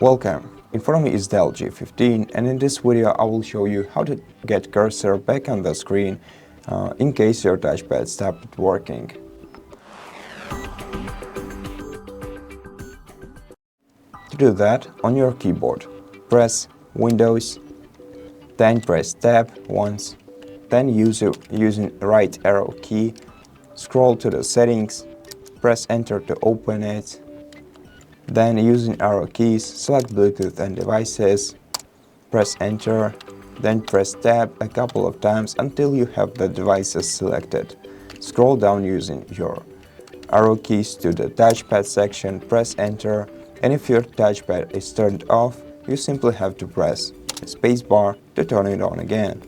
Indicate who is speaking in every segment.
Speaker 1: Welcome! In front of me is DELL G15, and in this video I will show you how to get cursor back on the screen in case your touchpad stopped working. To do that, on your keyboard, press Windows, then press Tab once, then using right arrow key, scroll to the settings, press Enter to open it. Then using arrow keys, select Bluetooth and devices, press Enter, then press Tab a couple of times until you have the devices selected. Scroll down using your arrow keys to the touchpad section, press Enter, and if your touchpad is turned off, you simply have to press spacebar to turn it on again.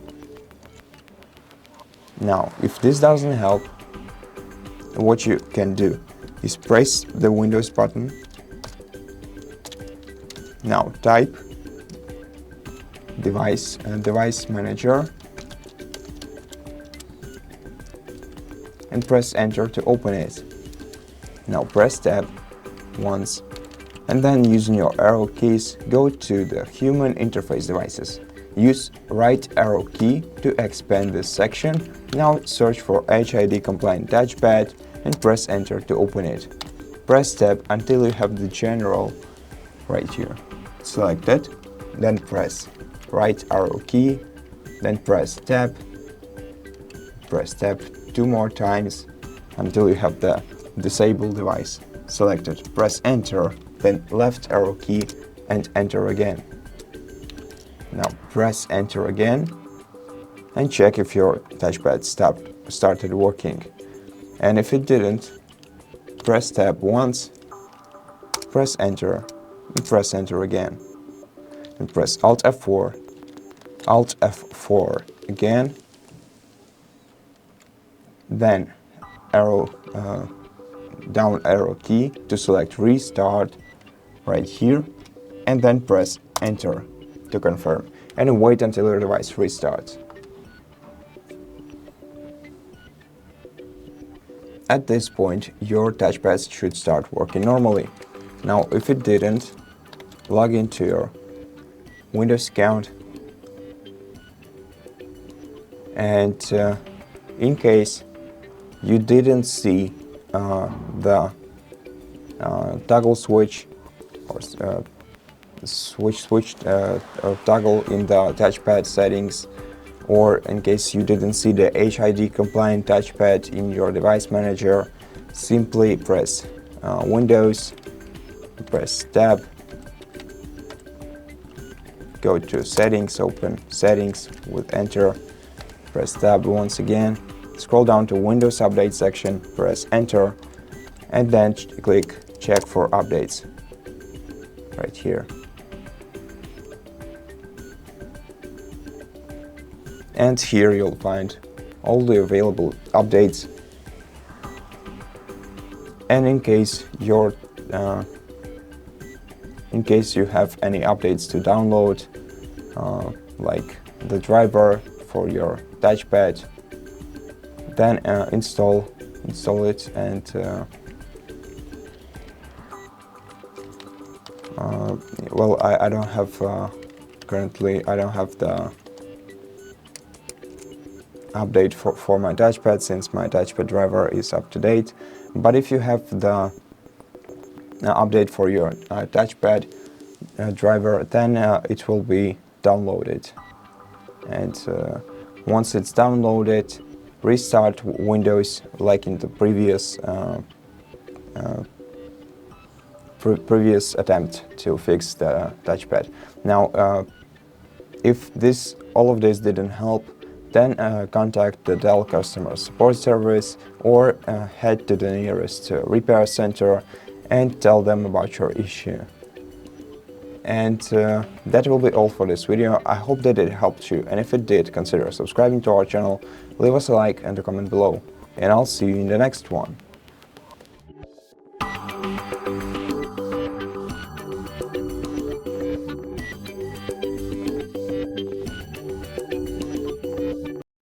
Speaker 1: Now, if this doesn't help, what you can do is press the Windows button. Now type device manager and press Enter to open it. Now press Tab once and then using your arrow keys go to the human interface devices. Use right arrow key to expand this section. Now search for HID compliant touchpad and press Enter to open it. Press Tab until you have the general right here. Select it, then press right arrow key, then press Tab two more times until you have the disabled device selected. Press Enter, then left arrow key and Enter again. Now press Enter again and check if your touchpad started working. And if it didn't, press Tab once, press Enter, and press Enter again. And press Alt F4, Alt F4 again, then down arrow key to select Restart right here, and then press Enter to confirm, and wait until your device restarts. At this point, your touchpad should start working normally. Now, if it didn't, log into your Windows account, and in case you didn't see the toggle switch or toggle in the touchpad settings, or in case you didn't see the HID compliant touchpad in your device manager, simply press Windows, press Tab, go to Settings, open Settings with Enter, press Tab once again, scroll down to Windows Update section, press Enter, and then click Check for Updates right here. And here you'll find all the available updates. And in case you have any updates to download, like the driver for your touchpad, then install it, and well, I don't have currently I don't have the update for my touchpad since my touchpad driver is up to date. But if you have the update for your touchpad driver, then it will be downloaded. And once it's downloaded, restart Windows like in the previous previous attempt to fix the touchpad. Now, if all of this didn't help, then contact the DELL customer support service, or head to the nearest repair center and tell them about your issue. And that will be all for this video. I hope that it helped you, and if it did, consider subscribing to our channel, leave us a like and a comment below, and I'll see you in the next one.